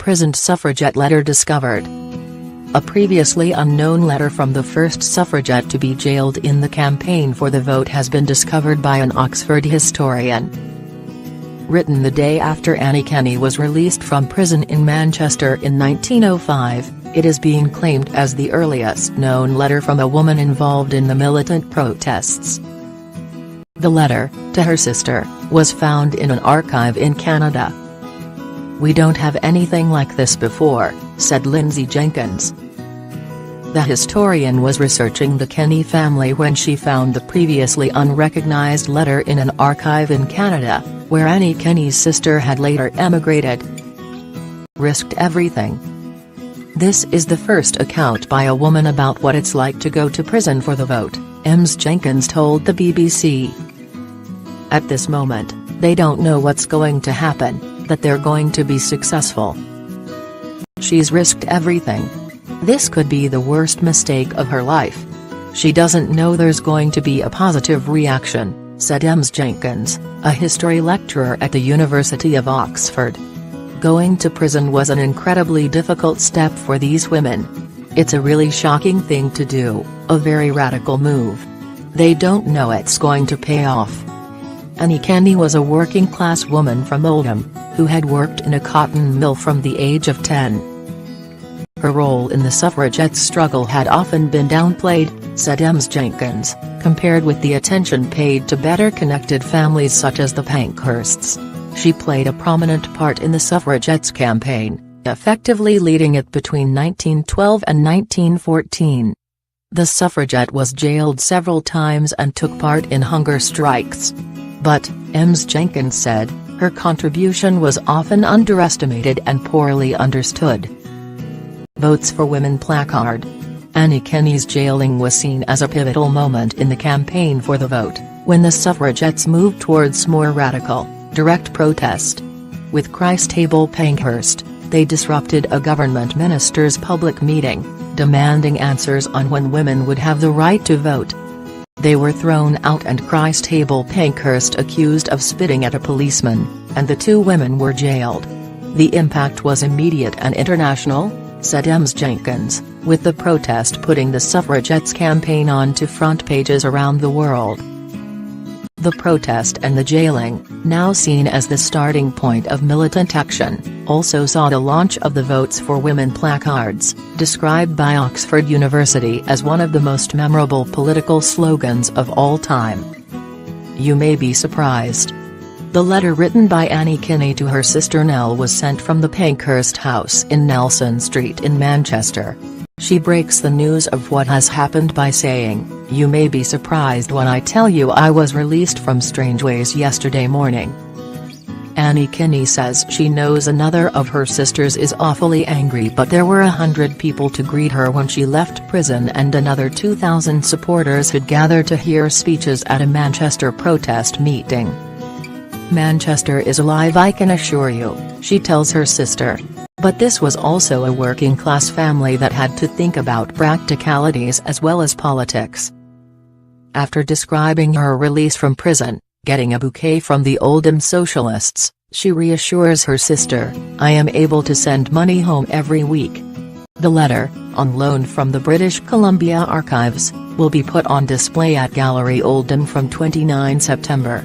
imprisoned suffragette letter discovered. A previously unknown letter from the first suffragette to be jailed in the campaign for the vote has been discovered by an Oxford historian. Written the day after Annie Kenney was released from prison in Manchester in 1905, it is being claimed as the earliest known letter from a woman involved in the militant protests. The letter, to her sister, was found in an archive in Canada. "We don't have anything like this before," said Lindsay Jenkins. The historian was researching the Kenney family when she found the previously unrecognized letter in an archive in Canada, where Annie Kenney's sister had later emigrated. Risked everything. This is the first account by a woman about what it's like to go to prison for the vote, Ms. Jenkins told the BBC. At this moment, they don't know what's going to happen, that they're going to be successful. She's risked everything. This could be the worst mistake of her life. She doesn't know there's going to be a positive reaction, said Ms. Jenkins, a history lecturer at the University of Oxford. Going to prison was an incredibly difficult step for these women. It's a really shocking thing to do, a very radical move. They don't know it's going to pay off. Annie Kenney was a working-class woman from Oldham, who had worked in a cotton mill from the age of 10. Her role in the suffragette struggle had often been downplayed, said Ms. Jenkins, compared with the attention paid to better-connected families such as the Pankhursts. She played a prominent part in the suffragettes' campaign, effectively leading it between 1912 and 1914. The suffragette was jailed several times and took part in hunger strikes. But, Ms. Jenkins said, her contribution was often underestimated and poorly understood. Votes for Women placard. Annie Kenney's jailing was seen as a pivotal moment in the campaign for the vote, when the suffragettes moved towards more radical, direct protest. With Christable Pankhurst, they disrupted a government minister's public meeting, demanding answers on when women would have the right to vote. They were thrown out and Christable Pankhurst accused of spitting at a policeman, and the two women were jailed. The impact was immediate and international, said Ms. Jenkins, with the protest putting the suffragettes' campaign onto front pages around the world. The protest and the jailing, now seen as the starting point of militant action, also saw the launch of the Votes for Women placards, described by Oxford University as one of the most memorable political slogans of all time. You may be surprised. The letter written by Annie Kenney to her sister Nell was sent from the Pankhurst house in Nelson Street in Manchester. She breaks the news of what has happened by saying, "You may be surprised when I tell you I was released from Strangeways yesterday morning." Annie Kenney says she knows another of her sisters is awfully angry, but there were 100 people to greet her when she left prison and another 2,000 supporters had gathered to hear speeches at a Manchester protest meeting. "Manchester is alive, I can assure you," she tells her sister. But this was also a working-class family that had to think about practicalities as well as politics. After describing her release from prison, getting a bouquet from the Oldham socialists, she reassures her sister, "I am able to send money home every week." The letter, on loan from the British Columbia Archives, will be put on display at Gallery Oldham from 29 September.